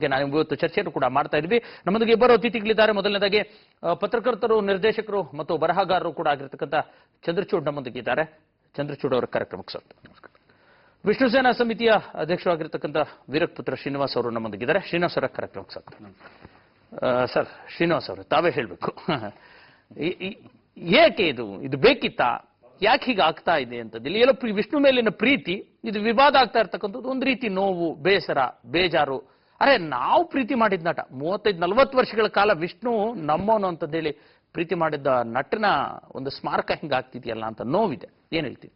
ನಾನು ಇವತ್ತು ಚರ್ಚೆಯನ್ನು ಕೂಡ ಮಾಡ್ತಾ ಇದ್ವಿ. ನಮ್ಮೊಂದಿಗೆ ಇಬ್ಬರು ಅತಿಥಿಗಳಿದ್ದಾರೆ. ಮೊದಲನೇದಾಗಿ ಪತ್ರಕರ್ತರು, ನಿರ್ದೇಶಕರು ಮತ್ತು ಬರಹಗಾರರು ಕೂಡ ಆಗಿರತಕ್ಕಂಥ ಚಂದ್ರಚೂಡ್ ನಮ್ಮೊಂದಿಗೆ ಇದ್ದಾರೆ. ಚಂದ್ರಚೂಡ್ ಅವರ ಕಾರ್ಯಕ್ರಮಕ್ಕೆ ಸ್ವಾಗತ. ವಿಷ್ಣು ಸೇನಾ ಸಮಿತಿಯ ಅಧ್ಯಕ್ಷರಾಗಿರ್ತಕ್ಕಂಥ ವೀರಪುತ್ರ ಶ್ರೀನಿವಾಸ್ ಅವರು ನಮ್ಮೊಂದಿಗಿದ್ದಾರೆ. ಶ್ರೀನಿವಾಸ್ ಅವರ ಕಾರ್ಯಕ್ರಮಕ್ಕೆ ಸ್ವಾಗತ. ಸರ್, ಶ್ರೀನಿವಾಸ್ ಅವರು ತಾವೇ ಹೇಳಬೇಕು, ಏಕೆ ಇದು ಬೇಕಿತ್ತಾ, ಯಾಕೆ ಹೀಗೆ ಆಗ್ತಾ ಇದೆ ಅಂತದ್ದು? ಎಲ್ಲೋ ವಿಷ್ಣು ಮೇಲಿನ ಪ್ರೀತಿ, ಇದು ವಿವಾದ ಆಗ್ತಾ ಇರ್ತಕ್ಕಂಥದ್ದು ಒಂದು ರೀತಿ ನೋವು, ಬೇಸರ, ಬೇಜಾರು. ಅರೆ, ನಾವು ಪ್ರೀತಿ ಮಾಡಿದ ನಟ 35-40 ವರ್ಷಗಳ ಕಾಲ ವಿಷ್ಣು ನಮ್ಮವನು ಅಂತಂದೇಳಿ ಪ್ರೀತಿ ಮಾಡಿದ್ದ ನಟನ ಒಂದು ಸ್ಮಾರಕ ಹಿಂಗಾಗ್ತಿದೆಯಲ್ಲ ಅಂತ ನೋವಿದೆ. ಏನ್ ಹೇಳ್ತೀವಿ?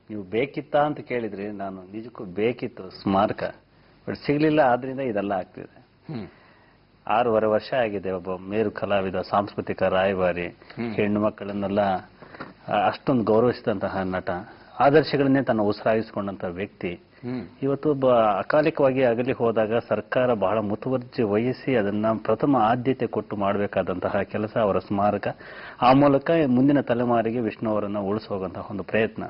ನೀವು ಬೇಕಿತ್ತಾ ಅಂತ ಕೇಳಿದ್ರಿ, ನಾನು ನಿಜಕ್ಕೂ ಬೇಕಿತ್ತು ಸ್ಮಾರಕ, ಬಟ್ ಸಿಗ್ಲಿಲ್ಲ. ಆದ್ರಿಂದ ಇದೆಲ್ಲ ಆಗ್ತಿದೆ. 6.5 ವರ್ಷ ಆಗಿದೆ. ಒಬ್ಬ ಮೇರು ಕಲಾವಿದ, ಸಾಂಸ್ಕೃತಿಕ ರಾಯಭಾರಿ, ಹೆಣ್ಣು ಮಕ್ಕಳನ್ನೆಲ್ಲ ಅಷ್ಟೊಂದು ಗೌರವಿಸಿದಂತಹ ನಟ, ಆದರ್ಶಗಳನ್ನೇ ತನ್ನ ಉಸಿರಾಗಿಸಿಕೊಂಡಂತ ವ್ಯಕ್ತಿ ಇವತ್ತು ಒಬ್ಬ ಅಕಾಲಿಕವಾಗಿ ಅಗಲಿ ಹೋದಾಗ ಸರ್ಕಾರ ಬಹಳ ಮುತುವರ್ಜಿ ವಹಿಸಿ ಅದನ್ನ ಪ್ರಥಮ ಆದ್ಯತೆ ಕೊಟ್ಟು ಮಾಡಬೇಕಾದಂತಹ ಕೆಲಸ ಅವರ ಸ್ಮಾರಕ. ಆ ಮೂಲಕ ಮುಂದಿನ ತಲೆಮಾರಿಗೆ ವಿಷ್ಣು ಅವರನ್ನ ಉಳಿಸುವಂತಹ ಒಂದು ಪ್ರಯತ್ನ.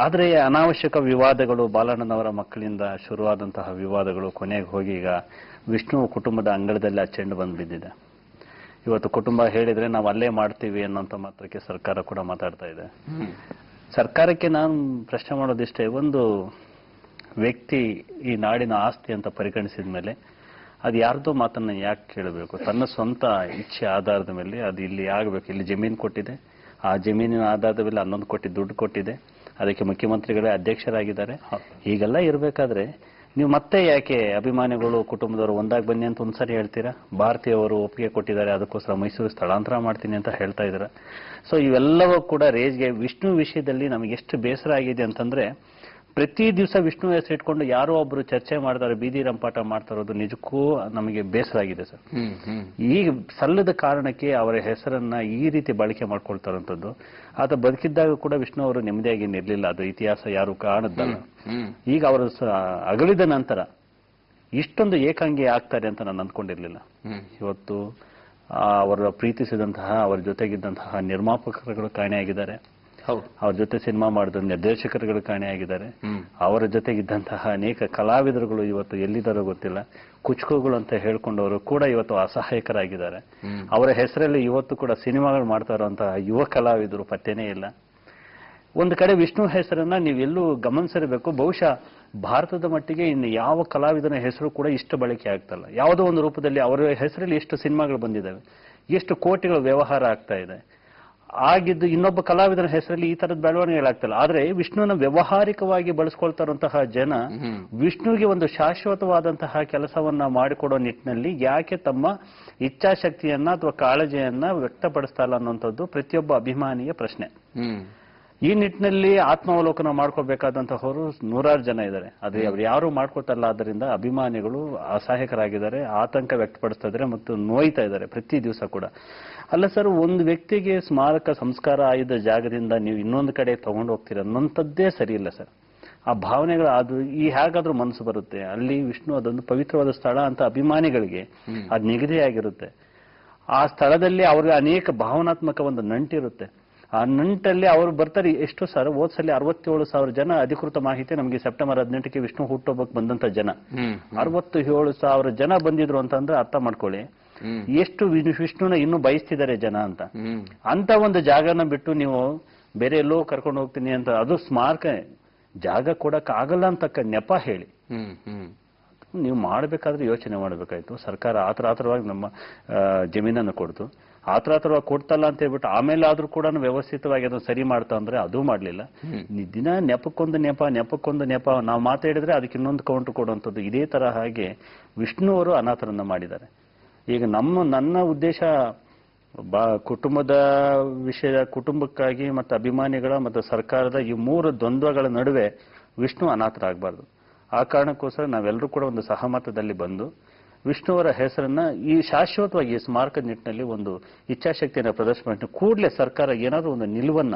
ಆದರೆ ಅನಾವಶ್ಯಕ ವಿವಾದಗಳು, ಬಾಲಣ್ಣನವರ ಮಕ್ಕಳಿಂದ ಶುರುವಾದಂತಹ ವಿವಾದಗಳು ಕೊನೆಗೆ ಹೋಗಿ ಈಗ ವಿಷ್ಣು ಕುಟುಂಬದ ಅಂಗಳದಲ್ಲಿ ಆ ಚೆಂಡು ಬಂದು ಬಿದ್ದಿದೆ. ಇವತ್ತು ಕುಟುಂಬ ಹೇಳಿದ್ರೆ ನಾವು ಅಲ್ಲೇ ಮಾಡ್ತೀವಿ ಅನ್ನೋಂಥ ಮಾತ್ರಕ್ಕೆ ಸರ್ಕಾರ ಕೂಡ ಮಾತಾಡ್ತಾ ಇದೆ. ಸರ್ಕಾರಕ್ಕೆ ನಾನು ಪ್ರಶ್ನೆ ಮಾಡೋದಿಷ್ಟೇ, ಒಂದು ವ್ಯಕ್ತಿ ಈ ನಾಡಿನ ಆಸ್ತಿ ಅಂತ ಪರಿಗಣಿಸಿದ ಮೇಲೆ ಅದು ಯಾರ್ದೋ ಮಾತನ್ನ ಯಾಕೆ ಕೇಳಬೇಕು? ತನ್ನ ಸ್ವಂತ ಇಚ್ಛೆ ಆಧಾರದ ಮೇಲೆ ಅದು ಇಲ್ಲಿ ಆಗಬೇಕು. ಇಲ್ಲಿ ಜಮೀನು ಕೊಟ್ಟಿದೆ, ಆ ಜಮೀನಿನ ಆಧಾರದ ಮೇಲೆ 11 ಕೋಟಿ ದುಡ್ಡು ಕೊಟ್ಟಿದೆ, ಅದಕ್ಕೆ ಮುಖ್ಯಮಂತ್ರಿಗಳೇ ಅಧ್ಯಕ್ಷರಾಗಿದ್ದಾರೆ. ಹೀಗೆಲ್ಲ ಇರಬೇಕಾದ್ರೆ ನೀವು ಮತ್ತೆ ಯಾಕೆ ಅಭಿಮಾನಿಗಳು, ಕುಟುಂಬದವರು ಒಂದಾಗಿ ಬನ್ನಿ ಅಂತ ಒಂದ್ಸರಿ ಹೇಳ್ತೀರಾ? ಭಾರತೀಯವರು ಒಪ್ಪಿಗೆ ಕೊಟ್ಟಿದ್ದಾರೆ, ಅದಕ್ಕೋಸ್ಕರ ಮೈಸೂರು ಸ್ಥಳಾಂತರ ಮಾಡ್ತೀನಿ ಅಂತ ಹೇಳ್ತಾ ಇದ್ದೀರಾ. ಸೊ ಇವೆಲ್ಲವೂ ಕೂಡ ರೇಜ್ಗೆ. ವಿಷ್ಣು ವಿಷಯದಲ್ಲಿ ನಮಗೆ ಎಷ್ಟು ಬೇಸರ ಆಗಿದೆ ಅಂತಂದ್ರೆ, ಪ್ರತಿ ದಿವಸ ವಿಷ್ಣು ಹೆಸರು ಇಟ್ಕೊಂಡು ಯಾರೋ ಒಬ್ರು ಚರ್ಚೆ ಮಾಡ್ತಾರೆ, ಬೀದಿ ರಂಪಾಟ ಮಾಡ್ತಾ ಇರೋದು ನಿಜಕ್ಕೂ ನಮಗೆ ಬೇಸರ ಆಗಿದೆ ಸರ್. ಈಗ ಸಲ್ಲದ ಕಾರಣಕ್ಕೆ ಅವರ ಹೆಸರನ್ನ ಈ ರೀತಿ ಬಳಕೆ ಮಾಡ್ಕೊಳ್ತಾರಂಥದ್ದು. ಆತ ಬದುಕಿದ್ದಾಗ ಕೂಡ ವಿಷ್ಣು ಅವರು ನೆಮ್ಮದಿಯಾಗಿ ನಿರ್ಲಿಲ್ಲ, ಅದು ಇತಿಹಾಸ ಯಾರು ಕಾಣದ್ದಲ್ಲ. ಈಗ ಅವರು ಅಗಲಿದ ನಂತರ ಇಷ್ಟೊಂದು ಏಕಾಂಗಿ ಆಗ್ತಾರೆ ಅಂತ ನಾನು ಅಂದ್ಕೊಂಡಿರ್ಲಿಲ್ಲ. ಇವತ್ತು ಅವರ ಪ್ರೀತಿಸಿದಂತಹ, ಅವರ ಜೊತೆಗಿದ್ದಂತಹ ನಿರ್ಮಾಪಕರುಗಳು ಕಾಣೆಯಾಗಿದ್ದಾರೆ, ಅವ್ರ ಜೊತೆ ಸಿನಿಮಾ ಮಾಡಿದ ನಿರ್ದೇಶಕರುಗಳು ಕಾಣೆಯಾಗಿದ್ದಾರೆ, ಅವರ ಜೊತೆಗಿದ್ದಂತಹ ಅನೇಕ ಕಲಾವಿದರುಗಳು ಇವತ್ತು ಎಲ್ಲಿದ್ದಾರೋ ಗೊತ್ತಿಲ್ಲ. ಕುಚುಕುಗಳು ಅಂತ ಹೇಳ್ಕೊಂಡವರು ಕೂಡ ಇವತ್ತು ಅಸಹಾಯಕರಾಗಿದ್ದಾರೆ. ಅವರ ಹೆಸರಲ್ಲಿ ಇವತ್ತು ಕೂಡ ಸಿನಿಮಾಗಳು ಮಾಡ್ತಾ ಇರುವಂತಹ ಯುವ ಕಲಾವಿದರು ಪತ್ತೆನೇ ಇಲ್ಲ. ಒಂದು ಕಡೆ ವಿಷ್ಣು ಹೆಸರನ್ನ ನೀವೆಲ್ಲೂ ಗಮನಿಸಿರಬೇಕು. ಬಹುಶಃ ಭಾರತದ ಮಟ್ಟಿಗೆ ಇನ್ನು ಯಾವ ಕಲಾವಿದನ ಹೆಸರು ಕೂಡ ಇಷ್ಟು ಬಳಕೆ ಆಗ್ತಲ್ಲ. ಯಾವುದೋ ಒಂದು ರೂಪದಲ್ಲಿ ಅವರ ಹೆಸರಲ್ಲಿ ಎಷ್ಟು ಸಿನಿಮಾಗಳು ಬಂದಿದ್ದಾವೆ, ಎಷ್ಟು ಕೋಟಿಗಳ ವ್ಯವಹಾರ ಆಗ್ತಾ ಇದೆ. ಆಗಿದ್ದು ಇನ್ನೊಬ್ಬ ಕಲಾವಿದರ ಹೆಸರಲ್ಲಿ ಈ ತರದ ಬೆಳವಣಿಗೆಗಳಾಗ್ತಲ್ಲ. ಆದ್ರೆ ವಿಷ್ಣುವನ್ನ ವ್ಯವಹಾರಿಕವಾಗಿ ಬಳಸ್ಕೊಳ್ತಾ ಇರುವಂತಹ ಜನ ವಿಷ್ಣುವಿಗೆ ಒಂದು ಶಾಶ್ವತವಾದಂತಹ ಕೆಲಸವನ್ನ ಮಾಡಿಕೊಡೋ ನಿಟ್ಟಿನಲ್ಲಿ ಯಾಕೆ ತಮ್ಮ ಇಚ್ಛಾಶಕ್ತಿಯನ್ನ ಅಥವಾ ಕಾಳಜಿಯನ್ನ ವ್ಯಕ್ತಪಡಿಸ್ತಾ ಇಲ್ಲ ಅನ್ನುವಂಥದ್ದು ಪ್ರತಿಯೊಬ್ಬ ಅಭಿಮಾನಿಯ ಪ್ರಶ್ನೆ. ಈ ನಿಟ್ಟಿನಲ್ಲಿ ಆತ್ಮಾವಲೋಕನ ಮಾಡ್ಕೋಬೇಕಾದಂತಹವರು 100 ಜನ ಇದ್ದಾರೆ. ಆದ್ರೆ ಅವ್ರು ಯಾರು ಮಾಡ್ಕೊತಲ್ಲ. ಆದ್ದರಿಂದ ಅಭಿಮಾನಿಗಳು ಅಸಹಾಯಕರಾಗಿದ್ದಾರೆ, ಆತಂಕ ವ್ಯಕ್ತಪಡಿಸ್ತಾ ಇದ್ದಾರೆ ಮತ್ತು ನೋಯ್ತಾ ಇದ್ದಾರೆ ಪ್ರತಿ ದಿವಸ ಕೂಡ. ಅಲ್ಲ ಸರ್, ಒಂದು ವ್ಯಕ್ತಿಗೆ ಸ್ಮಾರಕ ಸಂಸ್ಕಾರ ಆಯ್ದ ಜಾಗದಿಂದ ನೀವು ಇನ್ನೊಂದು ಕಡೆ ತಗೊಂಡು ಹೋಗ್ತೀರ ಅನ್ನೋಂಥದ್ದೇ ಸರಿ ಇಲ್ಲ ಸರ್. ಆ ಭಾವನೆಗಳು ಅದು ಹೇಗಾದ್ರೂ ಮನಸ್ಸು ಬರುತ್ತೆ. ಅಲ್ಲಿ ವಿಷ್ಣು ಅದೊಂದು ಪವಿತ್ರವಾದ ಸ್ಥಳ ಅಂತ ಅಭಿಮಾನಿಗಳಿಗೆ ಅದು ನಿಗದಿಯಾಗಿರುತ್ತೆ. ಆ ಸ್ಥಳದಲ್ಲಿ ಅವ್ರಿಗೆ ಅನೇಕ ಭಾವನಾತ್ಮಕ ಒಂದು ನಂಟಿರುತ್ತೆ. ಆ ನಂಟಲ್ಲಿ ಅವರು ಬರ್ತಾರೆ. ಎಷ್ಟು ಸರ್, ಹೋದ್ಸಲಿ 67,000 ಜನ ಅಧಿಕೃತ ಮಾಹಿತಿ ನಮಗೆ ಸೆಪ್ಟೆಂಬರ್ 18ಕ್ಕೆ ವಿಷ್ಣು ಹುಟ್ಟುಹಬ್ಬಕ್ಕೆ ಬಂದಂತ ಜನ 67,000 ಜನ ಬಂದಿದ್ರು ಅಂತಂದ್ರೆ ಅರ್ಥ ಮಾಡ್ಕೊಳ್ಳಿ ಎಷ್ಟು ವಿಷ್ಣುನ ಇನ್ನೂ ಬಯಸ್ತಿದ್ದಾರೆ ಜನ ಅಂತ. ಅಂತ ಒಂದು ಜಾಗನ ಬಿಟ್ಟು ನೀವು ಬೇರೆ ಎಲ್ಲೋ ಕರ್ಕೊಂಡು ಹೋಗ್ತೀನಿ ಅಂತ, ಅದು ಸ್ಮಾರಕ ಜಾಗ ಕೊಡಕ್ ಆಗಲ್ಲ ಅಂತಕ್ಕ ನೆಪ ಹೇಳಿ ನೀವು ಮಾಡ್ಬೇಕಾದ್ರೆ ಯೋಚನೆ ಮಾಡ್ಬೇಕಾಯ್ತು. ಸರ್ಕಾರ ಆತರವಾಗಿ ನಮ್ಮ ಜಮೀನನ್ನು ಕೊಡ್ತು, ಆತರವಾಗಿ ಕೊಡ್ತಲ್ಲ ಅಂತ ಹೇಳ್ಬಿಟ್ಟು ಆಮೇಲೆ ಆದ್ರೂ ಕೂಡ ವ್ಯವಸ್ಥಿತವಾಗಿ ಅದನ್ನು ಸರಿ ಮಾಡ್ತಾ ಅಂದ್ರೆ ಅದು ಮಾಡ್ಲಿಲ್ಲ. ದಿನ ನೆಪಕ್ಕೊಂದು ನೆಪ ನಾವು ಮಾತಾಡಿದ್ರೆ ಅದಕ್ಕೆ ಇನ್ನೊಂದು ಕೌಂಟರ್ ಕೊಡುವಂಥದ್ದು. ಇದೇ ತರ ಹಾಗೆ ವಿಷ್ಣು ಅವರು ಅನಾಥರನ್ನ ಮಾಡಿದ್ದಾರೆ. ಈಗ ನನ್ನ ಉದ್ದೇಶ ಕುಟುಂಬದ ವಿಷಯ, ಕುಟುಂಬಕ್ಕಾಗಿ ಮತ್ತು ಅಭಿಮಾನಿಗಳ ಮತ್ತು ಸರ್ಕಾರದ ಈ 3 ದ್ವಂದ್ವಗಳ ನಡುವೆ ವಿಷ್ಣು ಅನಾಥರಾಗಬಾರ್ದು. ಆ ಕಾರಣಕ್ಕೋಸ್ಕರ ನಾವೆಲ್ಲರೂ ಕೂಡ ಒಂದು ಸಹಮತದಲ್ಲಿ ಬಂದು ವಿಷ್ಣು ಅವರ ಹೆಸರನ್ನ ಈ ಶಾಶ್ವತವಾಗಿ ಈ ಸ್ಮಾರಕದ ನಿಟ್ಟಿನಲ್ಲಿ ಒಂದು ಇಚ್ಛಾಶಕ್ತಿಯನ್ನು ಪ್ರದರ್ಶನ ಮಾಡಿ ಕೂಡಲೇ ಸರ್ಕಾರ ಏನಾದರೂ ಒಂದು ನಿಲುವನ್ನ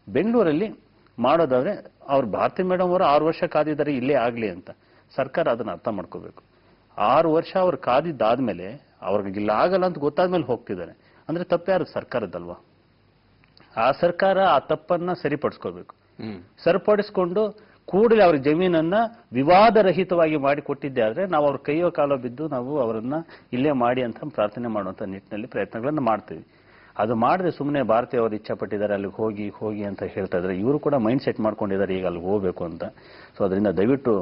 ಬೆಂಗಳೂರಲ್ಲಿ ಮಾಡೋದಾದ್ರೆ, ಅವ್ರು ಭಾರತಿ ಮೇಡಮ್ ಅವರು 6 ವರ್ಷ ಕಾದಿದ್ದಾರೆ ಇಲ್ಲೇ ಆಗ್ಲಿ ಅಂತ ಸರ್ಕಾರ ಅದನ್ನ ಅರ್ಥ ಮಾಡ್ಕೋಬೇಕು. 6 ವರ್ಷ ಅವ್ರು ಕಾದಿದ್ದಾದ್ಮೇಲೆ ಅವ್ರಿಗೆ ಇಲ್ಲ ಆಗಲ್ಲ ಅಂತ ಗೊತ್ತಾದ್ಮೇಲೆ ಹೋಗ್ತಿದ್ದಾರೆ ಅಂದ್ರೆ ತಪ್ಪ್ಯಾರು ಸರ್ಕಾರದಲ್ವಾ? ಆ ಸರ್ಕಾರ ಆ ತಪ್ಪನ್ನ ಸರಿಪಡಿಸ್ಕೋಬೇಕು. ಸರಿಪಡಿಸ್ಕೊಂಡು ಕೂಡಲೇ ಅವ್ರ ಜಮೀನನ್ನ ವಿವಾದರಹಿತವಾಗಿ ಮಾಡಿ ಕೊಟ್ಟಿದ್ದೆ ಆದ್ರೆ ನಾವು ಅವ್ರ ಕೈಯೋ ಕಾಲೋ ಬಿದ್ದು ನಾವು ಅವರನ್ನ ಇಲ್ಲೇ ಮಾಡಿ ಅಂತ ಪ್ರಾರ್ಥನೆ ಮಾಡುವಂತ ನಿಟ್ಟಿನಲ್ಲಿ ಪ್ರಯತ್ನಗಳನ್ನು ಮಾಡ್ತೀವಿ. ಅದು ಮಾಡದೆ ಸುಮ್ಮನೆ ಭಾರತೀಯ ಅವರು ಇಚ್ಛೆ ಪಟ್ಟಿದ್ದಾರೆ ಅಲ್ಲಿಗೆ ಹೋಗಿ ಹೋಗಿ ಅಂತ ಹೇಳ್ತಾ ಇದ್ದಾರೆ. ಇವರು ಕೂಡ ಮೈಂಡ್ ಸೆಟ್ ಮಾಡ್ಕೊಂಡಿದ್ದಾರೆ ಈಗ ಅಲ್ಲಿಗೆ ಹೋಗ್ಬೇಕು ಅಂತ. ಸೊ ಅದರಿಂದ ದಯವಿಟ್ಟು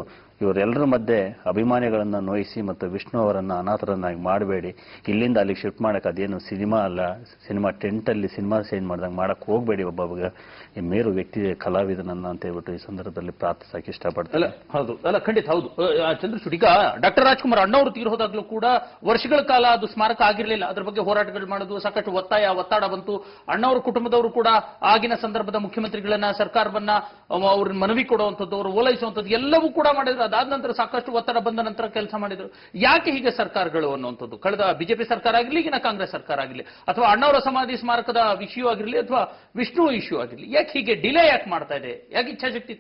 ಇವರೆಲ್ಲರ ಮಧ್ಯೆ ಅಭಿಮಾನಿಗಳನ್ನ ನೋಯಿಸಿ ಮತ್ತು ವಿಷ್ಣು ಅವರನ್ನ ಅನಾಥರನ್ನಾಗಿ ಮಾಡಬೇಡಿ. ಇಲ್ಲಿಂದ ಅಲ್ಲಿಗೆ ಶಿಫ್ಟ್ ಮಾಡಕ್ಕೆ ಅದೇನು ಸಿನಿಮಾ ಅಲ್ಲ, ಸಿನಿಮಾ ಟೆಂಟಲ್ಲಿ ಸಿನಿಮಾ ಸೇನ್ ಮಾಡ್ದಂಗೆ ಮಾಡಕ್ಕೆ ಹೋಗಬೇಡಿ. ಒಬ್ಬ ಮೇರು ವ್ಯಕ್ತಿ ಕಲಾವಿದನನ್ನ ಅಂತ ಹೇಳ್ಬಿಟ್ಟು ಈ ಸಂದರ್ಭದಲ್ಲಿ ಪ್ರಾರ್ಥಿಸಕ್ಕೆ ಇಷ್ಟಪಡ್ತಾರೆ. ಹೌದು, ಅಲ್ಲ ಖಂಡಿತ ಹೌದು. ಚಂದ್ರಚೂಡ್, ಈಗ ಡಾಕ್ಟರ್ ರಾಜ್ಕುಮಾರ್ ಅಣ್ಣವರು ತೀರ್ ಹೋದಾಗ್ಲೂ ಕೂಡ ವರ್ಷಗಳ ಕಾಲ ಅದು ಸ್ಮಾರಕ ಆಗಿರಲಿಲ್ಲ. ಅದ್ರ ಬಗ್ಗೆ ಹೋರಾಟಗಳು ಮಾಡೋದು, ಸಾಕಷ್ಟು ಒತ್ತಡ ಬಂತು. ಅಣ್ಣವ್ರ ಕುಟುಂಬದವರು ಕೂಡ ಆಗಿನ ಸಂದರ್ಭದ ಮುಖ್ಯಮಂತ್ರಿಗಳನ್ನ, ಸರ್ಕಾರವನ್ನ ಅವ್ರ ಮನವಿ ಕೊಡುವಂಥದ್ದು, ಅವರು ಓಲೈಸುವಂಥದ್ದು ಎಲ್ಲವೂ ಕೂಡ ಮಾಡಿದ್ರು. ಅದಾದ ನಂತರ ಸಾಕಷ್ಟು ಒತ್ತಡ ಬಂದ ನಂತರ ಕೆಲಸ ಮಾಡಿದ್ರು. ಯಾಕೆ ಹೀಗೆ ಸರ್ಕಾರಗಳು ಅನ್ನುವಂಥದ್ದು, ಕಳೆದ ಬಿಜೆಪಿ ಸರ್ಕಾರ ಆಗಿರಲಿ, ಈಗಿನ ಕಾಂಗ್ರೆಸ್ ಸರ್ಕಾರ ಆಗಿರಲಿ, ಅಥವಾ ಅಣ್ಣವರ ಸಮಾಧಿ ಸ್ಮಾರಕದ ಇಶ್ಯೂ ಆಗಿರಲಿ, ಅಥವಾ ವಿಷ್ಣು ಇಶ್ಯೂ ಆಗಿರಲಿ, ಯಾಕೆ ಹೀಗೆ ಡಿಲೇ ಯಾಕೆ ಮಾಡ್ತಾ ಇದೆ? ಯಾಕೆ ಇಚ್ಛಾಶಕ್ತಿ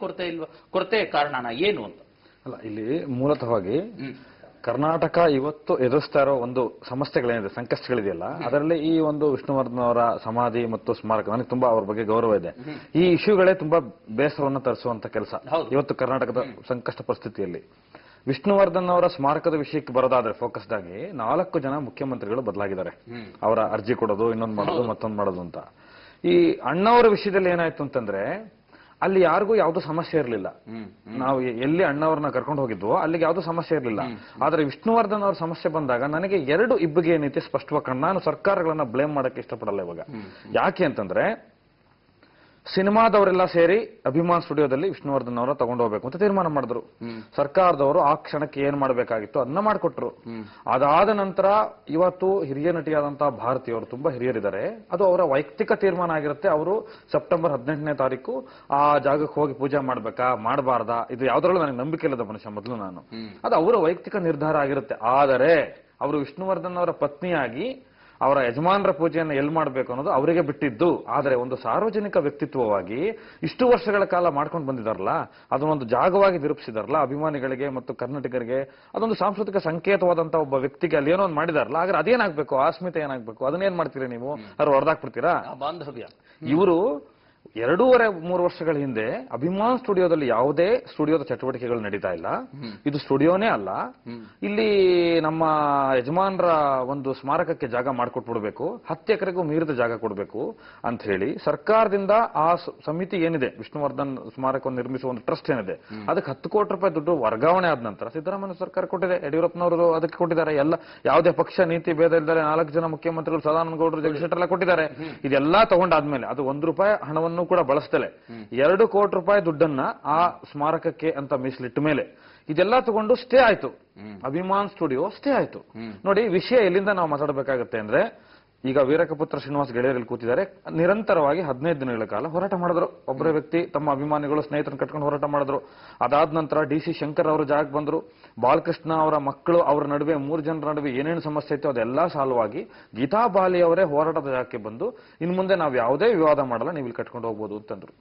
ಕೊರತೆ ಕಾರಣನ ಏನು ಅಂತ? ಅಲ್ಲ, ಇಲ್ಲಿ ಮೂಲತಃವಾಗಿ ಕರ್ನಾಟಕ ಇವತ್ತು ಎದುರಿಸ್ತಾ ಇರೋ ಒಂದು ಸಮಸ್ಯೆಗಳೇನಿದೆ, ಸಂಕಷ್ಟಗಳಿದೆಯಲ್ಲ, ಅದರಲ್ಲಿ ಈ ಒಂದು ವಿಷ್ಣುವರ್ಧನ್ ಅವರ ಸಮಾಧಿ ಮತ್ತು ಸ್ಮಾರಕ, ನನಗೆ ತುಂಬಾ ಅವ್ರ ಬಗ್ಗೆ ಗೌರವ ಇದೆ. ಈ ಇಶ್ಯೂಗಳೇ ತುಂಬಾ ಬೇಸರವನ್ನು ತರಿಸುವಂತ ಕೆಲಸ ಇವತ್ತು ಕರ್ನಾಟಕದ ಸಂಕಷ್ಟ ಪರಿಸ್ಥಿತಿಯಲ್ಲಿ. ವಿಷ್ಣುವರ್ಧನ್ ಅವರ ಸ್ಮಾರಕದ ವಿಷಯಕ್ಕೆ ಬರೋದಾದ್ರೆ ಫೋಕಸ್ಡ್ ಆಗಿ 4 ಜನ ಮುಖ್ಯಮಂತ್ರಿಗಳು ಬದಲಾಗಿದ್ದಾರೆ. ಅವರ ಅರ್ಜಿ ಕೊಡೋದು, ಇನ್ನೊಂದು ಮಾಡೋದು, ಮತ್ತೊಂದು ಮಾಡೋದು ಅಂತ. ಈ ಅಣ್ಣವರ ವಿಷಯದಲ್ಲಿ ಏನಾಯ್ತು ಅಂತಂದ್ರೆ, ಅಲ್ಲಿ ಯಾರಿಗೂ ಯಾವ್ದು ಸಮಸ್ಯೆ ಇರಲಿಲ್ಲ. ನಾವು ಎಲ್ಲಿ ಅಣ್ಣವ್ರನ್ನ ಕರ್ಕೊಂಡು ಹೋಗಿದ್ವೋ ಅಲ್ಲಿಗೆ ಯಾವ್ದು ಸಮಸ್ಯೆ ಇರಲಿಲ್ಲ. ಆದ್ರೆ ವಿಷ್ಣುವರ್ಧನ್ ಅವ್ರ ಸಮಸ್ಯೆ ಬಂದಾಗ ನನಗೆ 2 ಇಬ್ಬಗೆ ಏನೈತಿ ಸ್ಪಷ್ಟವಾಗಿ ನಾನು ಸರ್ಕಾರಗಳನ್ನ ಬ್ಲೇಮ್ ಮಾಡಕ್ಕೆ ಇಷ್ಟಪಡಲ್ಲ ಇವಾಗ. ಯಾಕೆ ಅಂತಂದ್ರೆ, ಸಿನಿಮಾದವರೆಲ್ಲ ಸೇರಿ ಅಭಿಮಾನ್ ಸ್ಟುಡಿಯೋದಲ್ಲಿ ವಿಷ್ಣುವರ್ಧನ್ ಅವರ ತಗೊಂಡು ಹೋಗ್ಬೇಕು ಅಂತ ತೀರ್ಮಾನ ಮಾಡಿದ್ರು. ಸರ್ಕಾರದವರು ಆ ಕ್ಷಣಕ್ಕೆ ಏನ್ ಮಾಡಬೇಕಾಗಿತ್ತು ಅದನ್ನ ಮಾಡಿಕೊಟ್ರು. ಅದಾದ ನಂತರ ಇವತ್ತು ಹಿರಿಯ ನಟಿಯಾದಂತಹ ಭಾರತೀಯವರು ತುಂಬಾ ಹಿರಿಯರಿದ್ದಾರೆ. ಅದು ಅವರ ವೈಯಕ್ತಿಕ ತೀರ್ಮಾನ ಆಗಿರುತ್ತೆ. ಅವರು ಸೆಪ್ಟೆಂಬರ್ 18ನೇ ತಾರೀಕು ಆ ಜಾಗಕ್ಕೆ ಹೋಗಿ ಪೂಜೆ ಮಾಡ್ಬೇಕಾ ಮಾಡಬಾರ್ದಾ, ಇದು ಯಾವ್ದ್ರಲ್ಲೂ ನನಗೆ ನಂಬಿಕೆ ಇಲ್ಲದ ಮನುಷ್ಯ ಮೊದಲು ನಾನು. ಅದು ಅವರ ವೈಯಕ್ತಿಕ ನಿರ್ಧಾರ ಆಗಿರುತ್ತೆ. ಆದರೆ ಅವರು ವಿಷ್ಣುವರ್ಧನ್ ಅವರ ಪತ್ನಿಯಾಗಿ ಅವರ ಯಜಮಾನರ ಪೂಜೆಯನ್ನು ಎಲ್ಲಿ ಮಾಡಬೇಕು ಅನ್ನೋದು ಅವರಿಗೆ ಬಿಟ್ಟಿದ್ದು. ಆದರೆ ಒಂದು ಸಾರ್ವಜನಿಕ ವ್ಯಕ್ತಿತ್ವವಾಗಿ ಇಷ್ಟು ವರ್ಷಗಳ ಕಾಲ ಮಾಡ್ಕೊಂಡು ಬಂದಿದಾರಲ್ಲ, ಅದನ್ನೊಂದು ಜಾಗವಾಗಿ ನಿರೂಪಿಸಿದಾರಲ್ಲ ಅಭಿಮಾನಿಗಳಿಗೆ ಮತ್ತು ಕರ್ನಾಟಕರಿಗೆ, ಅದೊಂದು ಸಾಂಸ್ಕೃತಿಕ ಸಂಕೇತವಾದಂತ ಒಬ್ಬ ವ್ಯಕ್ತಿಗೆ ಅಲ್ಲಿ ಏನೋ ಒಂದು ಮಾಡಿದಾರಲ್ಲ. ಆದ್ರೆ ಅದೇನಾಗ್ಬೇಕು, ಆಸ್ಮಿತೆ ಏನಾಗ್ಬೇಕು, ಅದನ್ನೇನ್ ಮಾಡ್ತೀರಿ ನೀವು? ಅವ್ರು ಹೊಡೆದಾಕ್ಬಿಡ್ತೀರಾ? ಬಾಂಧವ್ಯ. ಇವರು 2.5-3 ವರ್ಷಗಳ ಹಿಂದೆ ಅಭಿಮಾನ್ ಸ್ಟುಡಿಯೋದಲ್ಲಿ ಯಾವುದೇ ಸ್ಟುಡಿಯೋದ ಚಟುವಟಿಕೆಗಳು ನಡೀತಾ ಇಲ್ಲ. ಇದು ಸ್ಟುಡಿಯೋನೇ ಅಲ್ಲ, ಇಲ್ಲಿ ನಮ್ಮ ಯಜಮಾನರ ಒಂದು ಸ್ಮಾರಕಕ್ಕೆ ಜಾಗ ಮಾಡಿಕೊಟ್ಬಿಡ್ಬೇಕು, 10 ಎಕರೆಗೂ ಮೀರಿದ ಜಾಗ ಕೊಡಬೇಕು ಅಂತ ಹೇಳಿ ಸರ್ಕಾರದಿಂದ ಆ ಸಮಿತಿ ಏನಿದೆ, ವಿಷ್ಣುವರ್ಧನ್ ಸ್ಮಾರಕವನ್ನು ನಿರ್ಮಿಸುವ ಒಂದು ಟ್ರಸ್ಟ್ ಏನಿದೆ, ಅದಕ್ಕೆ 10 ಕೋಟಿ ರೂಪಾಯಿ ದುಡ್ಡು ವರ್ಗಾವಣೆ ಆದ ನಂತರ ಸಿದ್ದರಾಮಯ್ಯ ಸರ್ಕಾರ ಕೊಟ್ಟಿದೆ, ಯಡಿಯೂರಪ್ಪನವರು ಅದಕ್ಕೆ ಕೊಟ್ಟಿದ್ದಾರೆ. ಎಲ್ಲ ಯಾವುದೇ ಪಕ್ಷ ನೀತಿ ಭೇದ ಇಲ್ಲದೆ 4 ಜನ ಮುಖ್ಯಮಂತ್ರಿಗಳು, ಸದಾನಂದ ಗೌಡರು, ಜಗದೀಶ್ ಶೆಟ್ಟರ್ ಎಲ್ಲ ಕೊಟ್ಟಿದ್ದಾರೆ. ಇದೆಲ್ಲಾ ತಗೊಂಡಾದ್ಮೇಲೆ ಅದು 1 ರೂಪಾಯಿ ಹಣವನ್ನು ಕೂಡ ಬಳಸ್ತಲೆ 2 ಕೋಟಿ ರೂಪಾಯಿ ದುಡ್ಡನ್ನ ಆ ಸ್ಮಾರಕಕ್ಕೆ ಅಂತ ಮೀಸಲಿಟ್ಟ ಮೇಲೆ ಇದೆಲ್ಲ ತಗೊಂಡು ಸ್ಟೇ ಆಯ್ತು. ಅಭಿಮಾನ್ ಸ್ಟುಡಿಯೋ ಸ್ಟೇ ಆಯ್ತು. ನೋಡಿ, ವಿಷಯ ಎಲ್ಲಿಂದ ನಾವು ಮಾತಾಡಬೇಕಾಗತ್ತೆ ಅಂದ್ರೆ, ಈಗ ವೀರಕಪುತ್ರ ಶ್ರೀನಿವಾಸ್ ಗೆಳೆಯರಲ್ಲಿ ಕೂತಿದ್ದಾರೆ. ನಿರಂತರವಾಗಿ 15 ದಿನಗಳ ಕಾಲ ಹೋರಾಟ ಮಾಡಿದ್ರು. ಒಬ್ಬರೇ ವ್ಯಕ್ತಿ ತಮ್ಮ ಅಭಿಮಾನಿಗಳು ಸ್ನೇಹಿತರನ್ನು ಕಟ್ಕೊಂಡು ಹೋರಾಟ ಮಾಡಿದ್ರು. ಅದಾದ ನಂತರ DC ಶಂಕರ್ ಅವರು ಜಾಗಕ್ಕೆ ಬಂದ್ರು. ಬಾಲಕೃಷ್ಣ ಅವರ ಮಕ್ಕಳು, ಅವರ ನಡುವೆ 3 ಜನರ ನಡುವೆ ಏನೇನು ಸಮಸ್ಯೆ ಇತ್ತು ಅದೆಲ್ಲ ಸಾಲ್ವ್ ಆಗಿ ಗೀತಾ ಬಾಲಿ ಅವರೇ ಹೋರಾಟದ ಜಾಗಕ್ಕೆ ಬಂದು, ಇನ್ ಮುಂದೆ ನಾವು ಯಾವುದೇ ವಿವಾದ ಮಾಡಲ್ಲ, ನೀವು ಇಲ್ಲಿ ಕಟ್ಕೊಂಡು ಹೋಗ್ಬೋದು ಅಂತಂದ್ರು.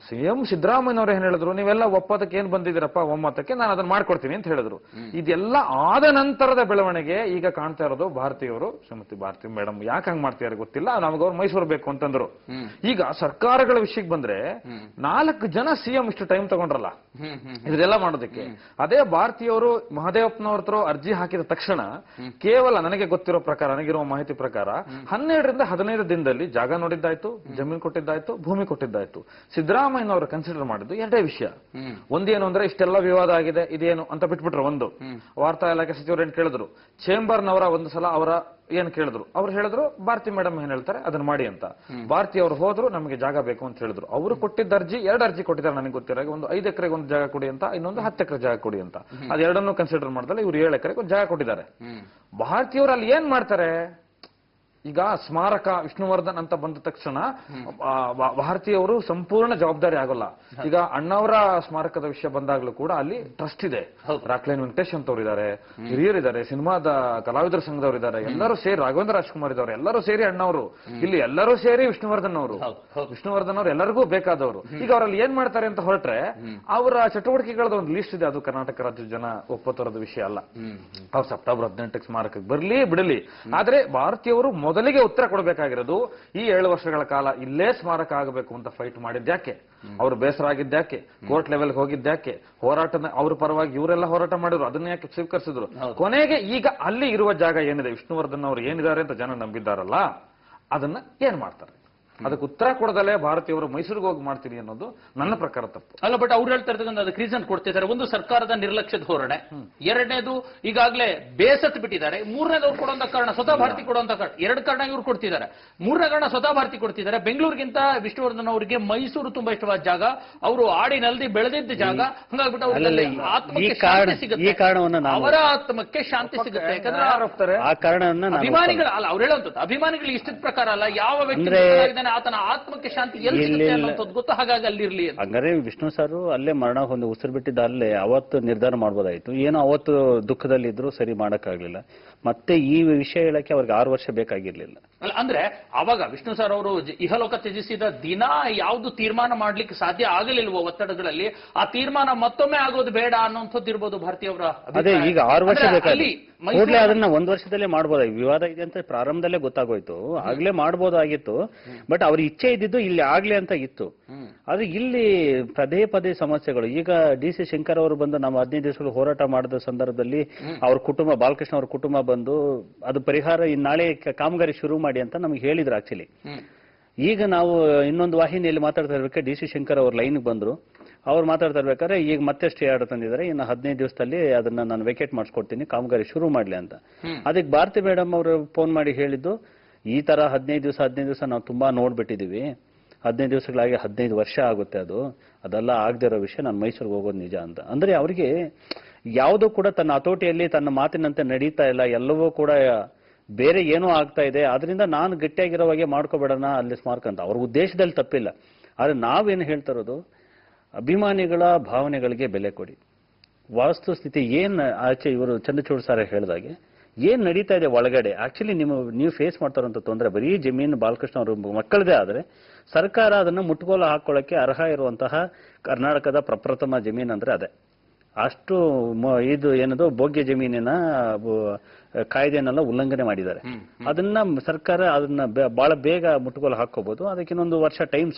CM ಸಿದ್ದರಾಮಯ್ಯ ಅವರು ಏನ್ ಹೇಳಿದ್ರು, ನೀವೆಲ್ಲ ಒಪ್ಪದಕ್ಕೆ ಏನ್ ಬಂದಿದ್ದೀರಪ್ಪ, ಒಮ್ಮತಕ್ಕೆ ನಾನು ಅದನ್ನ ಮಾಡ್ಕೊಡ್ತೀನಿ ಅಂತ ಹೇಳಿದ್ರು. ಇದೆಲ್ಲ ಆದ ನಂತರದ ಬೆಳವಣಿಗೆ ಈಗ ಕಾಣ್ತಾ ಇರೋದು. ಭಾರತೀಯವರು, ಶ್ರೀಮತಿ ಭಾರತಿ ಮೇಡಮ್ ಯಾಕೆ ಹಂಗ್ ಮಾಡ್ತಿದ್ದಾರೆ ಗೊತ್ತಿಲ್ಲ, ನಮಗೆ ಅವ್ರು ಮೈಸೂರು ಬೇಕು ಅಂತಂದ್ರು. ಈಗ ಸರ್ಕಾರಗಳ ವಿಷಯಕ್ಕೆ ಬಂದ್ರೆ 4 ಜನ CM ಇಷ್ಟು ಟೈಮ್ ತಗೊಂಡ್ರಲ್ಲ ಇದೆಲ್ಲ ಮಾಡೋದಕ್ಕೆ. ಅದೇ ಭಾರತೀಯವರು ಮಹದೇವಪ್ಪನವ್ರ ಹತ್ರ ಅರ್ಜಿ ಹಾಕಿದ ತಕ್ಷಣ ಕೇವಲ ನನಗೆ ಗೊತ್ತಿರೋ ಪ್ರಕಾರ, ನನಗಿರುವ ಮಾಹಿತಿ ಪ್ರಕಾರ 12ರಿಂದ 15 ದಿನದಲ್ಲಿ ಜಾಗ ನೋಡಿದ್ದಾಯ್ತು, ಜಮೀನು ಕೊಟ್ಟಿದ್ದಾಯ್ತು, ಭೂಮಿ ಕೊಟ್ಟಿದ್ದಾಯ್ತು. ಸಿದ್ದರಾಮಯ್ಯನವರು ಕನ್ಸಿಡರ್ ಮಾಡಿದ್ದು 2 ವಿಷಯ. ಒಂದೇನು ಅಂದ್ರೆ, ಇಷ್ಟೆಲ್ಲ ವಿವಾದ ಆಗಿದೆ, ಇದೇನು ಅಂತ ಬಿಟ್ಬಿಟ್ರು. ಒಂದು, ವಾರ್ತಾ ಇಲಾಖೆ ಸಚಿವರು ಏನ್ ಕೇಳಿದ್ರು, ಚೇಂಬರ್ನವರ ಒಂದು ಸಲ ಅವರ ಏನ್ ಕೇಳಿದ್ರು, ಅವ್ರು ಹೇಳಿದ್ರು ಭಾರತಿ ಮೇಡಮ್ ಏನ್ ಹೇಳ್ತಾರೆ ಅದನ್ನ ಮಾಡಿ ಅಂತ. ಭಾರತಿ ಅವರು ಹೋದ್ರು, ನಮಗೆ ಜಾಗ ಬೇಕು ಅಂತ ಹೇಳಿದ್ರು. ಅವರು ಕೊಟ್ಟಿದ್ದ ಅರ್ಜಿ 2 ಅರ್ಜಿ ಕೊಟ್ಟಿದ್ದಾರೆ ನನಗೆ ಗೊತ್ತಿರೋ, ಒಂದು 5 ಎಕರೆಗೆ ಒಂದು ಜಾಗ ಕೊಡಿ ಅಂತ, ಇನ್ನೊಂದು 10 ಎಕರೆ ಜಾಗ ಕೊಡಿ ಅಂತ. ಅದೆರಡನ್ನೂ ಕನ್ಸಿಡರ್ ಮಾಡಿದ್ರೆ ಇವ್ರು 7 ಎಕರೆಗೆ ಒಂದು ಜಾಗ ಕೊಟ್ಟಿದ್ದಾರೆ. ಭಾರತೀಯವರು ಅಲ್ಲಿ ಏನ್ ಮಾಡ್ತಾರೆ, ಈಗ ಸ್ಮಾರಕ ವಿಷ್ಣುವರ್ಧನ್ ಅಂತ ಬಂದ ತಕ್ಷಣ ಭಾರತೀಯವರು ಸಂಪೂರ್ಣ ಜವಾಬ್ದಾರಿ ಆಗೋಲ್ಲ. ಈಗ ಅಣ್ಣವರ ಸ್ಮಾರಕದ ವಿಷಯ ಬಂದಾಗ್ಲೂ ಕೂಡ ಅಲ್ಲಿ ಟ್ರಸ್ಟ್ ಇದೆ. ರಾಕ್ಲೈನ್ ವೆಂಕಟೇಶ್ ಅಂತವ್ರು ಇದ್ದಾರೆ, ಹಿರಿಯರಿದ್ದಾರೆ, ಸಿನಿಮಾದ ಕಲಾವಿದರ ಸಂಘದವರು ಇದ್ದಾರೆ, ಎಲ್ಲರೂ ಸೇರಿ ರಾಘವೇಂದ್ರ ರಾಜ್ಕುಮಾರ್ ಇದ್ದವರು ಎಲ್ಲರೂ ಸೇರಿ ಅಣ್ಣವರು, ಇಲ್ಲಿ ಎಲ್ಲರೂ ಸೇರಿ ವಿಷ್ಣುವರ್ಧನ್ ಅವರು. ವಿಷ್ಣುವರ್ಧನ್ ಅವರು ಎಲ್ಲರಿಗೂ ಬೇಕಾದವರು. ಈಗ ಅವರಲ್ಲಿ ಏನ್ ಮಾಡ್ತಾರೆ ಅಂತ ಹೊರಟ್ರೆ, ಅವರ ಚಟುವಟಿಕೆಗಳದ ಒಂದು ಲಿಸ್ಟ್ ಇದೆ. ಅದು ಕರ್ನಾಟಕ ರಾಜ್ಯದ ಜನ ಒಪ್ಪತ್ತರದ ವಿಷಯ ಅಲ್ಲ. ಅವ್ರು ಸೆಪ್ಟೆಂಬರ್ 18ಕ್ಕೆ ಸ್ಮಾರಕಕ್ಕೆ ಬರ್ಲಿ ಬಿಡಲಿ. ಆದ್ರೆ ಭಾರತೀಯವರು ಮೊದಲಿಗೆ ಉತ್ತರ ಕೊಡಬೇಕಾಗಿರೋದು ಈ 7 ವರ್ಷಗಳ ಕಾಲ ಇಲ್ಲೇ ಸ್ಮಾರಕ ಆಗಬೇಕು ಅಂತ ಫೈಟ್ ಮಾಡಿದ್ಯಾಕೆ, ಅವರು ಬೇಸರ ಆಗಿದ್ಯಾಕೆ, ಕೋರ್ಟ್ ಲೆವೆಲ್ ಹೋಗಿದ್ಯಾಕೆ, ಹೋರಾಟದ ಅವ್ರ ಪರವಾಗಿ ಇವರೆಲ್ಲ ಹೋರಾಟ ಮಾಡಿದ್ರು, ಅದನ್ನ ಯಾಕೆ ಸ್ವೀಕರಿಸಿದ್ರು. ಕೊನೆಗೆ ಈಗ ಅಲ್ಲಿ ಇರುವ ಜಾಗ ಏನಿದೆ, ವಿಷ್ಣುವರ್ಧನ್ ಅವರು ಏನಿದ್ದಾರೆ ಅಂತ ಜನ ನಂಬಿದ್ದಾರಲ್ಲ, ಅದನ್ನ ಏನ್ ಮಾಡ್ತಾರೆ? ಅದಕ್ಕೆ ಉತ್ತರ ಕೊಡದಲ್ಲೇ ಭಾರತೀಯವರು ಮೈಸೂರಿಗೆ ಹೋಗಿ ಮಾಡ್ತೀನಿ ಅನ್ನೋದು ನನ್ನ ಪ್ರಕಾರ ತಪ್ಪು ಅಲ್ಲ. ಬಟ್ ಅವ್ರು ಹೇಳ್ತಾ ಇರ್ತಕ್ಕಂಥ ಅದಕ್ಕೆ ರೀಸನ್ ಕೊಡ್ತಿದ್ದಾರೆ. ಒಂದು, ಸರ್ಕಾರದ ನಿರ್ಲಕ್ಷ್ಯದ ಧೋರಣೆ. ಎರಡನೇದು, ಈಗಾಗಲೇ ಬೇಸತ್ ಬಿಟ್ಟಿದ್ದಾರೆ. ಮೂರನೇದು ಅವ್ರು ಕೊಡುವಂತ ಕಾರಣ, ಸ್ವತಃ ಭಾರತಿ ಕೊಡುವಂತ ಕಾರಣ. 2 ಕಾರಣ ಇವ್ರು ಕೊಡ್ತಿದ್ದಾರೆ. 3ನೇ ಕಾರಣ ಸ್ವತಃ ಭಾರತಿ ಕೊಡ್ತಿದ್ದಾರೆ. ಬೆಂಗಳೂರಿಗಿಂತ ವಿಷ್ಣುವರ್ಧನ್ ಅವರಿಗೆ ಮೈಸೂರು ತುಂಬಾ ಇಷ್ಟವಾದ ಜಾಗ, ಅವರು ಆಡಿ ನಲ್ದಿ ಬೆಳೆದಿದ್ದ ಜಾಗ. ಹಂಗಾಗ್ಬಿಟ್ಟು ಅವರ ಆತ್ಮಕ್ಕೆ ಶಾಂತಿ ಸಿಗುತ್ತೆ. ಯಾಕಂದ್ರೆ ಆ ಕಾರಣವನ್ನ ಅಭಿಮಾನಿಗಳು ಅಲ್ಲ, ಅವ್ರು ಹೇಳುವಂಥದ್ದು ಅಭಿಮಾನಿಗಳು ಇಷ್ಟದ ಪ್ರಕಾರ ಅಲ್ಲ, ಯಾವ ವ್ಯಕ್ತಿ ಆತನ ಆತ್ಮಕ್ಕೆ ಶಾಂತಿ ಎಲ್ಲಿ ಸಿಗುತ್ತೆ ಅನ್ನೋದು ಗೊತ್ತು. ಹಾಗಾಗಿ ಅಲ್ಲಿರ್ಲಿ ಹಂಗಾರೆ ವಿಷ್ಣು ಸರ್ ಅಲ್ಲೇ ಮರಣ ಹೊಂದಿ ಉಸಿರು ಬಿಟ್ಟಿದ್ದ ಅಲ್ಲೇ ಅವತ್ತು ನಿರ್ಧಾರ ಮಾಡ್ಬೋದಾಯ್ತು. ಏನೋ ಅವತ್ತು ದುಃಖದಲ್ಲಿದ್ರು, ಸರಿ ಮಾಡಕ್ಕಾಗ್ಲಿಲ್ಲ. ಮತ್ತೆ ಈ ವಿಷಯ ಹೇಳಕ್ಕೆ ಅವ್ರಿಗೆ 6 ವರ್ಷ ಬೇಕಾಗಿರ್ಲಿಲ್ಲ. ಅಲ್ಲ ಅಂದ್ರೆ ಅವಾಗ ವಿಷ್ಣು ಸರ್ ಅವರು ಇಹಲೋಕ ತ್ಯಜಿಸಿದ ದಿನ ಯಾವ್ದು ತೀರ್ಮಾನ ಮಾಡ್ಲಿಕ್ಕೆ ಸಾಧ್ಯ ಆಗಲಿಲ್ವೋ ಒತ್ತಡಗಳಲ್ಲಿ, ಆ ತೀರ್ಮಾನ ಮತ್ತೊಮ್ಮೆ ಆಗೋದು ಬೇಡ ಅನ್ನೋಂಥದ್ದು ಇರ್ಬೋದು ಭಾರತೀಯವರ. ಅದೇ ಈಗ 6 ವರ್ಷ ಬೇಕಾಗಿ ಕೂಡಲೇ ಅದನ್ನ 1 ವರ್ಷದಲ್ಲೇ ಮಾಡ್ಬೋದಾಗಿ. ವಿವಾದ ಇದೆ ಅಂತ ಪ್ರಾರಂಭದಲ್ಲೇ ಗೊತ್ತಾಗೋಯ್ತು, ಆಗ್ಲೇ ಮಾಡ್ಬೋದಾಗಿತ್ತು. ಬಟ್ ಅವ್ರ ಇಚ್ಛೆ ಇದ್ದಿದ್ದು ಇಲ್ಲಿ ಆಗ್ಲಿ ಅಂತ ಇತ್ತು. ಅದು ಇಲ್ಲಿ ಪದೇ ಪದೇ ಸಮಸ್ಯೆಗಳು. ಈಗ ಡಿ.ಸಿ. ಶಂಕರ್ ಅವರು ಬಂದು ನಮ್ಮ 15 ದಿವಸಗಳು ಹೋರಾಟ ಮಾಡಿದ ಸಂದರ್ಭದಲ್ಲಿ ಅವ್ರ ಕುಟುಂಬ, ಬಾಲಕೃಷ್ಣ ಅವ್ರ ಕುಟುಂಬ ಬಂದು ಅದು ಪರಿಹಾರ ನಾಳೆ ಕಾಮಗಾರಿ ಶುರು ಮಾಡಿ ಅಂತ ನಮ್ಗೆ ಹೇಳಿದ್ರು ಆಕ್ಚುಲಿ. ಈಗ ನಾವು ಇನ್ನೊಂದು ವಾಹಿನಿಯಲ್ಲಿ ಮಾತಾಡ್ತಾ ಇರ್ಬೇಕಾದ್ರೆ ಡಿ.ಸಿ. ಶಂಕರ್ ಅವ್ರ ಲೈನ್ಗೆ ಬಂದ್ರು. ಅವ್ರು ಮಾತಾಡ್ತಾ ಇರ್ಬೇಕಾದ್ರೆ ಈಗ ಮತ್ತೆ ಸ್ಟೇ ಆರ್ಡರ್ ತಂದಿದ್ದಾರೆ, ಇನ್ನು 15 ದಿವಸದಲ್ಲಿ ಅದನ್ನ ನಾನು ವೆಕೇಟ್ ಮಾಡಿಸ್ಕೊಡ್ತೀನಿ, ಕಾಮಗಾರಿ ಶುರು ಮಾಡ್ಲಿ ಅಂತ. ಅದಕ್ಕೆ ಭಾರತಿ ಮೇಡಮ್ ಅವರು ಫೋನ್ ಮಾಡಿ ಹೇಳಿದ್ದು, ಈ ತರ 15 ದಿವಸ ನಾವು ತುಂಬಾ ನೋಡ್ಬಿಟ್ಟಿದೀವಿ, 15 ದಿವಸಗಳಾಗಿ 15 ವರ್ಷ ಆಗುತ್ತೆ, ಅದೆಲ್ಲ ಆಗದೆ ಇರೋ ವಿಷಯ, ನಾನು ಮೈಸೂರಿಗೆ ಹೋಗೋದು ನಿಜ ಅಂತ. ಅಂದ್ರೆ ಅವರಿಗೆ ಯಾವುದೂ ಕೂಡ ತನ್ನ ಹತೋಟಿಯಲ್ಲಿ ತನ್ನ ಮಾತಿನಂತೆ ನಡೀತಾ ಇಲ್ಲ, ಎಲ್ಲವೂ ಕೂಡ ಬೇರೆ ಏನೋ ಆಗ್ತಾ ಇದೆ. ಆದ್ರಿಂದ ನಾನು ಗಟ್ಟಿಯಾಗಿರೋವಾಗೆ ಮಾಡ್ಕೋಬೇಡಣ ಅಲ್ಲಿ ಸ್ಮಾರಕ ಅಂತ. ಅವ್ರ ಉದ್ದೇಶದಲ್ಲಿ ತಪ್ಪಿಲ್ಲ. ಆದ್ರೆ ನಾವೇನು ಹೇಳ್ತಾ ಇರೋದು, ಅಭಿಮಾನಿಗಳ ಭಾವನೆಗಳಿಗೆ ಬೆಲೆ ಕೊಡಿ. ವಾಸ್ತುಸ್ಥಿತಿ ಏನ್ ಆಚೆ ಇವರು ಚಂದ್ರಚೂಡ್ ಸಾರ ಹೇಳಿದಾಗೆ ಏನ್ ನಡೀತಾ ಇದೆ ಒಳಗಡೆ, ಆಕ್ಚುಲಿ ನೀವು ಫೇಸ್ ಮಾಡ್ತಾರಂತ ತೊಂದರೆ ಬರೀ ಜಮೀನು ಬಾಲಕೃಷ್ಣ ಅವ್ರ ಮಕ್ಕಳದೇ ಆದ್ರೆ ಸರ್ಕಾರ ಅದನ್ನ ಮುಟ್ಗೋಲು ಹಾಕೊಳ್ಳಕ್ಕೆ ಅರ್ಹ ಇರುವಂತಹ ಕರ್ನಾಟಕದ ಪ್ರಪ್ರಥಮ ಜಮೀನು ಅಂದ್ರೆ ಅದೇ. ಅಷ್ಟು ಇದು ಏನದು ಭೋಗ್ಯ ಜಮೀನಿನ ಕಾಯ್ದೆನೆಲ್ಲ ಉಲ್ಲಂಘನೆ ಮಾಡಿದ್ದಾರೆ. ಅದನ್ನ ಸರ್ಕಾರ ಅದನ್ನ ಬಹಳ ಬೇಗ ಮುಟ್ಗೋಲು ಹಾಕೋಬಹುದು. ಅದಕ್ಕೆ ಇನ್ನೊಂದು ವರ್ಷ ಟೈಮ್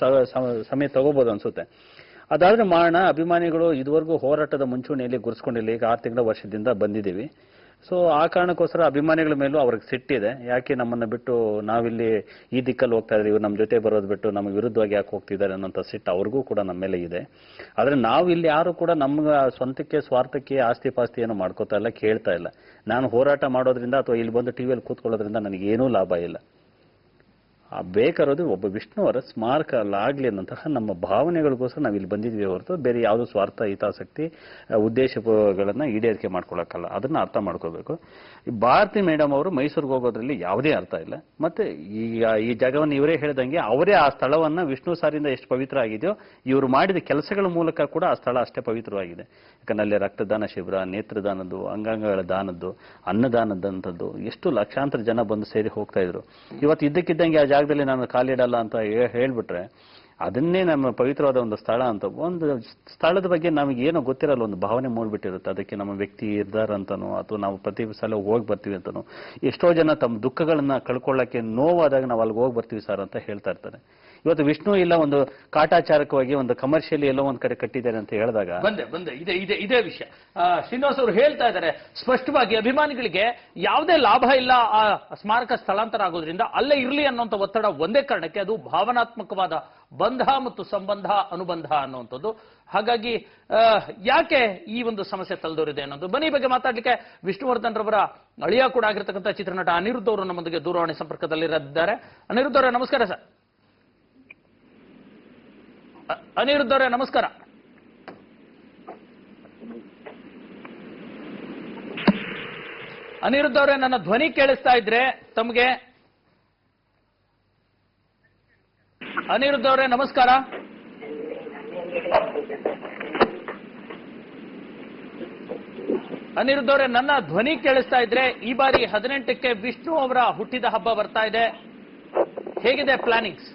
ಸಮಯ ತಗೋಬಹುದು ಅನ್ಸುತ್ತೆ. ಅದಾದ್ರೆ ಮಾಡೋಣ. ಅಭಿಮಾನಿಗಳು ಇದುವರೆಗೂ ಹೋರಾಟದ ಮುಂಚೂಣಿಯಲ್ಲಿ ಗುರ್ಸ್ಕೊಂಡಿಲ್ಲ. ಈಗ 6 ತಿಂಗಳ ವರ್ಷದಿಂದ ಬಂದಿದ್ದೀವಿ. ಸೊ ಆ ಕಾರಣಕ್ಕೋಸ್ಕರ ಅಭಿಮಾನಿಗಳ ಮೇಲೂ ಅವ್ರಿಗೆ ಸಿಟ್ಟಿದೆ. ಯಾಕೆ ನಮ್ಮನ್ನ ಬಿಟ್ಟು ನಾವಿಲ್ಲಿ ಈ ದಿಕ್ಕಲ್ಲಿ ಹೋಗ್ತಾ ಇದ್ರಿ, ಇವ್ರು ನಮ್ಮ ಜೊತೆ ಬರೋದು ಬಿಟ್ಟು ನಮಗೆ ವಿರುದ್ಧವಾಗಿ ಯಾಕೆ ಹೋಗ್ತಿದ್ದಾರೆ ಅನ್ನೋಂಥ ಸಿಟ್ಟು ಅವ್ರಿಗೂ ಕೂಡ ನಮ್ಮ ಮೇಲೆ ಇದೆ. ಆದ್ರೆ ನಾವು ಇಲ್ಲಿ ಯಾರು ಕೂಡ ನಮ್ಮ ಸ್ವಂತಕ್ಕೆ ಸ್ವಾರ್ಥಕ್ಕೆ ಆಸ್ತಿ ಪಾಸ್ತಿ ಏನು ಮಾಡ್ಕೋತಾ ಇಲ್ಲ, ಕೇಳ್ತಾ ಇಲ್ಲ. ನಾನು ಹೋರಾಟ ಮಾಡೋದ್ರಿಂದ ಅಥವಾ ಇಲ್ಲಿ ಬಂದು ಟಿವಿಯಲ್ಲಿ ಕೂತ್ಕೊಳ್ಳೋದ್ರಿಂದ ನನಗೇನೂ ಲಾಭ ಇಲ್ಲ. ಬೇಕಾರೋದು ಒಬ್ಬ ವಿಷ್ಣುವರ ಸ್ಮಾರಕ ಅಲ್ಲಾಗ್ಲಿ ಅನ್ನೋಂತಹ ನಮ್ಮ ಭಾವನೆಗಳಿಗೋಸ್ಕರ ನಾವು ಇಲ್ಲಿ ಬಂದಿದ್ವಿ ಹೊರತು ಬೇರೆ ಯಾವುದೋ ಸ್ವಾರ್ಥ, ಹಿತಾಸಕ್ತಿ, ಉದ್ದೇಶಗಳನ್ನ ಈಡೇರಿಕೆ ಮಾಡ್ಕೊಳಕ್ಕಲ್ಲ. ಅದನ್ನ ಅರ್ಥ ಮಾಡ್ಕೋಬೇಕು. ಭಾರತಿ ಮೇಡಮ್ ಅವರು ಮೈಸೂರಿಗೆ ಹೋಗೋದ್ರಲ್ಲಿ ಯಾವುದೇ ಅರ್ಥ ಇಲ್ಲ. ಮತ್ತೆ ಈಗ ಈ ಜಾಗವನ್ನು ಇವರೇ ಹೇಳ್ದಂಗೆ ಅವರೇ ಆ ಸ್ಥಳವನ್ನ ವಿಷ್ಣು ಸಾರಿಂದ ಎಷ್ಟು ಪವಿತ್ರ ಆಗಿದೆಯೋ ಇವರು ಮಾಡಿದ ಕೆಲಸಗಳ ಮೂಲಕ ಕೂಡ ಆ ಸ್ಥಳ ಅಷ್ಟೇ ಪವಿತ್ರವಾಗಿದೆ. ಯಾಕಂದ್ರೆ ಅಲ್ಲಿ ರಕ್ತದಾನ ಶಿಬಿರ, ನೇತ್ರದಾನದ್ದು, ಅಂಗಾಂಗಗಳ ದಾನದ್ದು, ಅನ್ನದಾನದಂಥದ್ದು ಎಷ್ಟು ಲಕ್ಷಾಂತರ ಜನ ಬಂದು ಸೇರಿ ಹೋಗ್ತಾ ಇದ್ರು. ಇವತ್ತು ಇದ್ದಕ್ಕಿದ್ದಂಗೆ ಆ ಜಾಗದಲ್ಲಿ ನಾನು ಕಾಲಿಡಲ್ಲ ಅಂತ ಹೇಳ್ಬಿಟ್ರೆ ಅದನ್ನೇ ನಮ್ಮ ಪವಿತ್ರವಾದ ಒಂದು ಸ್ಥಳ ಅಂತ, ಒಂದು ಸ್ಥಳದ ಬಗ್ಗೆ ನಮಗೆ ಏನೋ ಗೊತ್ತಿರಲ್ಲ, ಒಂದು ಭಾವನೆ ಮೂಡ್ಬಿಟ್ಟಿರುತ್ತೆ. ಅದಕ್ಕೆ ನಮ್ಮ ವ್ಯಕ್ತಿ ಇರ್ದಾರ ಅಂತನೋ ಅಥವಾ ನಾವು ಪ್ರತಿ ಸಲ ಹೋಗಿ ಬರ್ತೀವಿ ಅಂತನೋ. ಎಷ್ಟೋ ಜನ ತಮ್ಮ ದುಃಖಗಳನ್ನ ಕಳ್ಕೊಳ್ಳಕ್ಕೆ ನೋವಾದಾಗ ನಾವು ಅಲ್ಲಿಗೆ ಹೋಗಿ ಬರ್ತೀವಿ ಸರ್ ಅಂತ ಹೇಳ್ತಾ ಇರ್ತಾರೆ. ಇವತ್ತು ವಿಷ್ಣು ಇಲ್ಲ ಒಂದು ಕಾಟಾಚಾರಕವಾಗಿ ಒಂದು ಕಮರ್ಷಿಯಲಿ ಎಲ್ಲೋ ಒಂದ್ ಕಡೆ ಕಟ್ಟಿದ್ದಾರೆ ಅಂತ ಹೇಳಿದಾಗ ಬಂದೆ ಇದೇ ವಿಷಯ ಶ್ರೀನಿವಾಸ್ ಅವರು ಹೇಳ್ತಾ ಇದ್ದಾರೆ ಸ್ಪಷ್ಟವಾಗಿ. ಅಭಿಮಾನಿಗಳಿಗೆ ಯಾವುದೇ ಲಾಭ ಇಲ್ಲ ಆ ಸ್ಮಾರಕ ಸ್ಥಳಾಂತರ ಆಗೋದ್ರಿಂದ, ಅಲ್ಲೇ ಇರ್ಲಿ ಅನ್ನೋಂಥ ಒತ್ತಡ ಒಂದೇ ಕಾರಣಕ್ಕೆ, ಅದು ಭಾವನಾತ್ಮಕವಾದ ಬಂಧ ಮತ್ತು ಸಂಬಂಧ, ಅನುಬಂಧ ಅನ್ನುವಂಥದ್ದು. ಹಾಗಾಗಿ ಯಾಕೆ ಈ ಒಂದು ಸಮಸ್ಯೆ ತಲೆದೋರಿದೆ ಅನ್ನೋದು. ಬನ್ನಿ ಬಗ್ಗೆ ಮಾತಾಡ್ಲಿಕ್ಕೆ ವಿಷ್ಣುವರ್ಧನ್ ರವರ ಅಳಿಯ ಕೂಡ ಆಗಿರ್ತಕ್ಕಂಥ ಚಿತ್ರನಟ ಅನಿರುದ್ಧ ಅವರು ನಮ್ಮೊಂದಿಗೆ ದೂರವಾಣಿ ಸಂಪರ್ಕದಲ್ಲಿದ್ದಾರೆ. ಅನಿರುದ್ಧ ಅವರೇ ನಮಸ್ಕಾರ ಸರ್. ಅನಿರುದ್ಧ ಅವರೇ ನಮಸ್ಕಾರ. ಅನಿರುದ್ಧ ಅವರೇ, ನನ್ನ ಧ್ವನಿ ಕೇಳಿಸ್ತಾ ಇದ್ರೆ ತಮಗೆ? ಅನಿರುದ್ಧ ಅವರೇ ನಮಸ್ಕಾರ. ಅನಿರುದ್ಧ ಅವರೇ, ನನ್ನ ಧ್ವನಿ ಕೇಳಿಸ್ತಾ ಇದ್ರೆ? ಈ ಬಾರಿ 18ಕ್ಕೆ ವಿಷ್ಣು ಅವರ ಹುಟ್ಟಿದ ಹಬ್ಬ ಬರ್ತಾ ಇದೆ. ಹೇಗಿದೆ ಪ್ಲಾನಿಂಗ್ಸ್?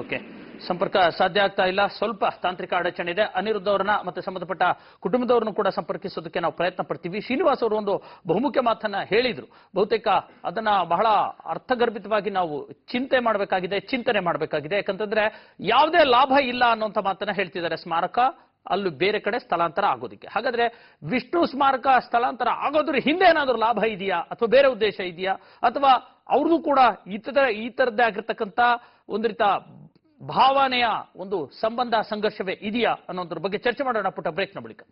ಓಕೆ, ಸಂಪರ್ಕ ಸಾಧ್ಯ ಆಗ್ತಾ ಇಲ್ಲ, ಸ್ವಲ್ಪ ತಾಂತ್ರಿಕ ಅಡಚಣೆ ಇದೆ. ಅನಿರುದ್ಧ ಅವರನ್ನ ಮತ್ತೆ ಸಂಬಂಧಪಟ್ಟ ಕುಟುಂಬದವ್ರನ್ನು ಕೂಡ ಸಂಪರ್ಕಿಸೋದಕ್ಕೆ ನಾವು ಪ್ರಯತ್ನ ಪಡ್ತೀವಿ. ಶ್ರೀನಿವಾಸ್ ಅವರು ಒಂದು ಬಹುಮುಖ್ಯ ಮಾತನ್ನ ಹೇಳಿದ್ರು, ಬಹುತೇಕ ಅದನ್ನ ಬಹಳ ಅರ್ಥಗರ್ಭಿತವಾಗಿ ನಾವು ಚಿಂತನೆ ಮಾಡಬೇಕಾಗಿದೆ. ಯಾಕಂತಂದ್ರೆ ಯಾವುದೇ ಲಾಭ ಇಲ್ಲ ಅನ್ನುವಂಥ ಮಾತನ್ನ ಹೇಳ್ತಿದ್ದಾರೆ. ಸ್ಮಾರಕ ಅಲ್ಲಿ ಬೇರೆ ಕಡೆ ಸ್ಥಳಾಂತರ ಆಗೋದಕ್ಕೆ. ಹಾಗಾದ್ರೆ ವಿಷ್ಣು ಸ್ಮಾರಕ ಸ್ಥಳಾಂತರ ಆಗೋದ್ರ ಹಿಂದೆ ಏನಾದರೂ ಲಾಭ ಇದೆಯಾ ಅಥವಾ ಬೇರೆ ಉದ್ದೇಶ ಇದೆಯಾ ಅಥವಾ ಅವ್ರದ್ದು ಕೂಡ ಈ ತರದ್ದೇ ಆಗಿರ್ತಕ್ಕಂಥ ಒಂದು ರೀತಿ ಭಾವನೆಯ ಒಂದು ಸಂಬಂಧ ಸಂಘರ್ಷವೇ ಇದೆಯಾ ಅನ್ನೋದ್ರ ಬಗ್ಗೆ ಚರ್ಚೆ ಮಾಡೋಣ ಪುಟ್ಟ ಬ್ರೇಕ್ನ ಬಳಿಕ.